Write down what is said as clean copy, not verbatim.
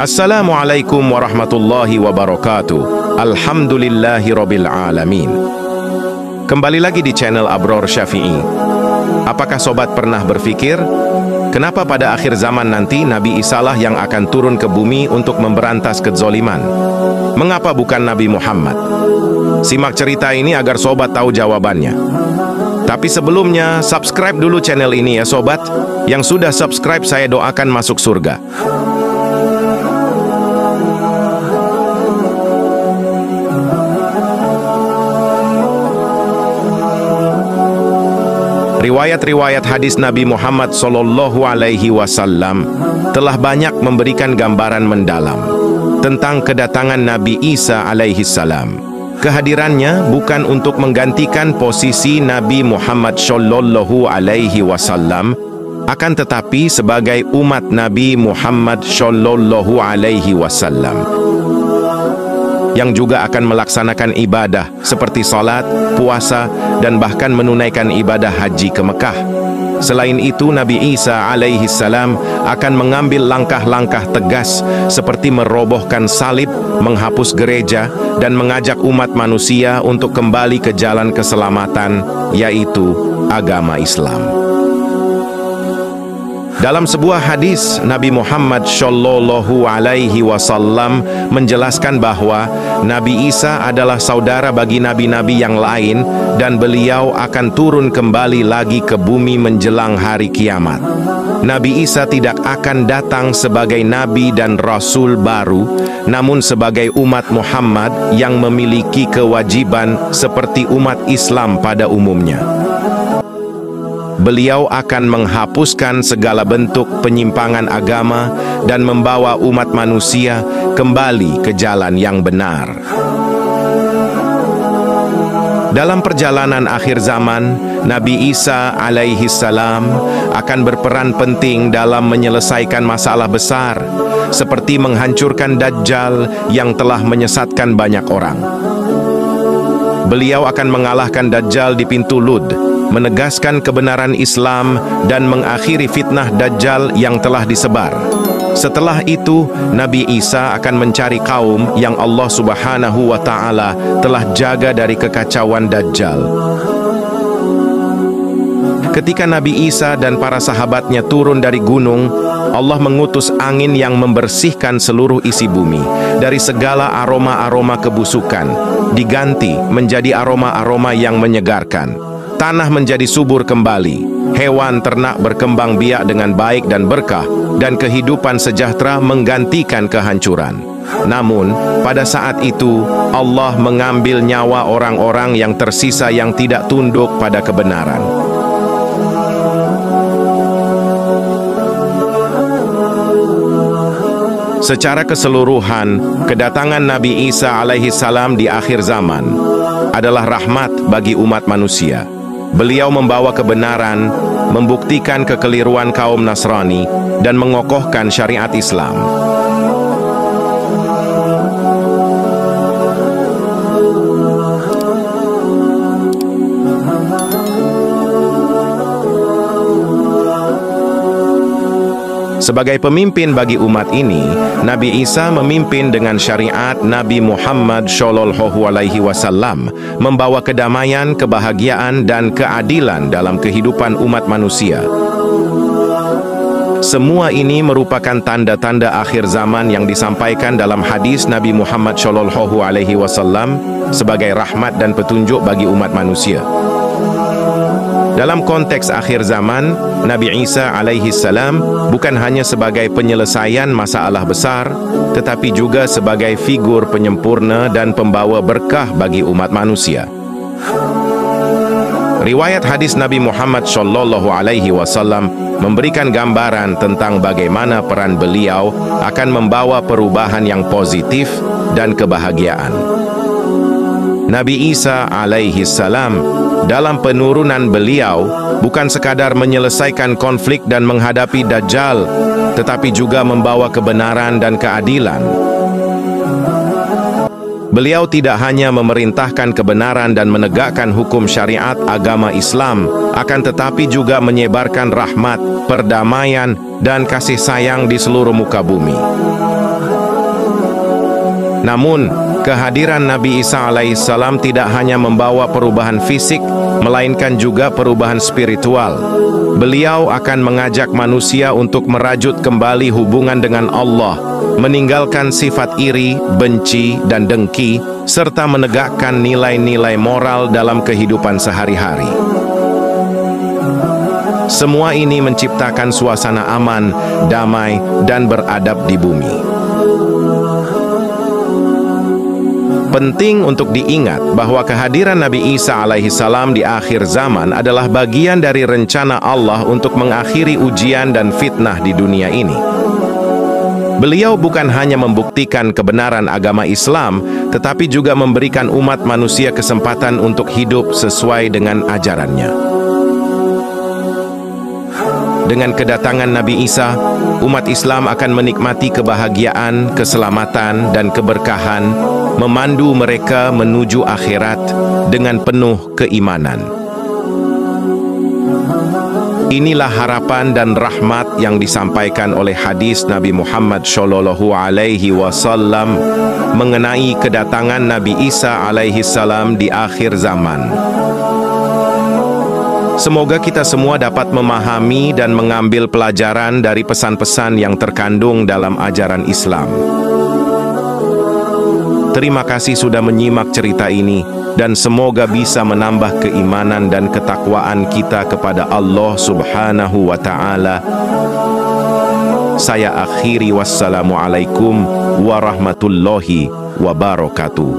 Assalamualaikum warahmatullahi wabarakatuh. Alhamdulillahirabbil alamin. Kembali lagi di channel Abror Syafi'i. Apakah sobat pernah berpikir, kenapa pada akhir zaman nanti Nabi Isa lah yang akan turun ke bumi untuk memberantas kezoliman? Mengapa bukan Nabi Muhammad? Simak cerita ini agar sobat tahu jawabannya. Tapi sebelumnya, subscribe dulu channel ini ya sobat. Yang sudah subscribe saya doakan masuk surga. Riwayat-riwayat hadis Nabi Muhammad SAW telah banyak memberikan gambaran mendalam tentang kedatangan Nabi Isa alaihissalam. Kehadirannya bukan untuk menggantikan posisi Nabi Muhammad SAW, akan tetapi sebagai umat Nabi Muhammad SAW yang juga akan melaksanakan ibadah seperti salat, puasa, dan bahkan menunaikan ibadah haji ke Mekah. Selain itu, Nabi Isa alaihissalam akan mengambil langkah-langkah tegas seperti merobohkan salib, menghapus gereja, dan mengajak umat manusia untuk kembali ke jalan keselamatan, yaitu agama Islam. Dalam sebuah hadis, Nabi Muhammad SAW menjelaskan bahwa Nabi Isa adalah saudara bagi nabi-nabi yang lain dan beliau akan turun kembali lagi ke bumi menjelang hari kiamat. Nabi Isa tidak akan datang sebagai nabi dan rasul baru, namun sebagai umat Muhammad yang memiliki kewajiban seperti umat Islam pada umumnya. Beliau akan menghapuskan segala bentuk penyimpangan agama dan membawa umat manusia kembali ke jalan yang benar. Dalam perjalanan akhir zaman, Nabi Isa alaihissalam akan berperan penting dalam menyelesaikan masalah besar, seperti menghancurkan Dajjal yang telah menyesatkan banyak orang. Beliau akan mengalahkan Dajjal di pintu Lud, menegaskan kebenaran Islam dan mengakhiri fitnah Dajjal yang telah disebar. Setelah itu, Nabi Isa akan mencari kaum yang Allah Subhanahu wa Ta'ala telah jaga dari kekacauan Dajjal. Ketika Nabi Isa dan para sahabatnya turun dari gunung, Allah mengutus angin yang membersihkan seluruh isi bumi dari segala aroma-aroma kebusukan, diganti menjadi aroma-aroma yang menyegarkan. Tanah menjadi subur kembali, hewan ternak berkembang biak dengan baik dan berkah, dan kehidupan sejahtera menggantikan kehancuran. Namun, pada saat itu, Allah mengambil nyawa orang-orang yang tersisa yang tidak tunduk pada kebenaran. Secara keseluruhan, kedatangan Nabi Isa alaihissalam di akhir zaman adalah rahmat bagi umat manusia. Beliau membawa kebenaran, membuktikan kekeliruan kaum Nasrani, dan mengokohkan syariat Islam. Sebagai pemimpin bagi umat ini, Nabi Isa memimpin dengan syariat Nabi Muhammad SAW, membawa kedamaian, kebahagiaan, dan keadilan dalam kehidupan umat manusia. Semua ini merupakan tanda-tanda akhir zaman yang disampaikan dalam hadis Nabi Muhammad SAW sebagai rahmat dan petunjuk bagi umat manusia. Dalam konteks akhir zaman, Nabi Isa alaihissalam bukan hanya sebagai penyelesaian masalah besar, tetapi juga sebagai figur penyempurna dan pembawa berkah bagi umat manusia. Riwayat hadis Nabi Muhammad SAW memberikan gambaran tentang bagaimana peran beliau akan membawa perubahan yang positif dan kebahagiaan. Nabi Isa alaihissalam dalam penurunan beliau bukan sekadar menyelesaikan konflik dan menghadapi Dajjal, tetapi juga membawa kebenaran dan keadilan. Beliau tidak hanya memerintahkan kebenaran dan menegakkan hukum syariat agama Islam, akan tetapi juga menyebarkan rahmat, perdamaian, dan kasih sayang di seluruh muka bumi. Namun, kehadiran Nabi Isa alaihissalam tidak hanya membawa perubahan fisik, melainkan juga perubahan spiritual. Beliau akan mengajak manusia untuk merajut kembali hubungan dengan Allah, meninggalkan sifat iri, benci, dan dengki, serta menegakkan nilai-nilai moral dalam kehidupan sehari-hari. Semua ini menciptakan suasana aman, damai, dan beradab di bumi. Penting untuk diingat bahwa kehadiran Nabi Isa alaihissalam di akhir zaman adalah bagian dari rencana Allah untuk mengakhiri ujian dan fitnah di dunia ini. Beliau bukan hanya membuktikan kebenaran agama Islam, tetapi juga memberikan umat manusia kesempatan untuk hidup sesuai dengan ajarannya. Dengan kedatangan Nabi Isa, umat Islam akan menikmati kebahagiaan, keselamatan, dan keberkahan, memandu mereka menuju akhirat dengan penuh keimanan. Inilah harapan dan rahmat yang disampaikan oleh hadis Nabi Muhammad SAW mengenai kedatangan Nabi Isa alaihissalam di akhir zaman. Semoga kita semua dapat memahami dan mengambil pelajaran dari pesan-pesan yang terkandung dalam ajaran Islam. Terima kasih sudah menyimak cerita ini, dan semoga bisa menambah keimanan dan ketakwaan kita kepada Allah Subhanahu wa Ta'ala. Saya akhiri, wassalamualaikum warahmatullahi wabarakatuh.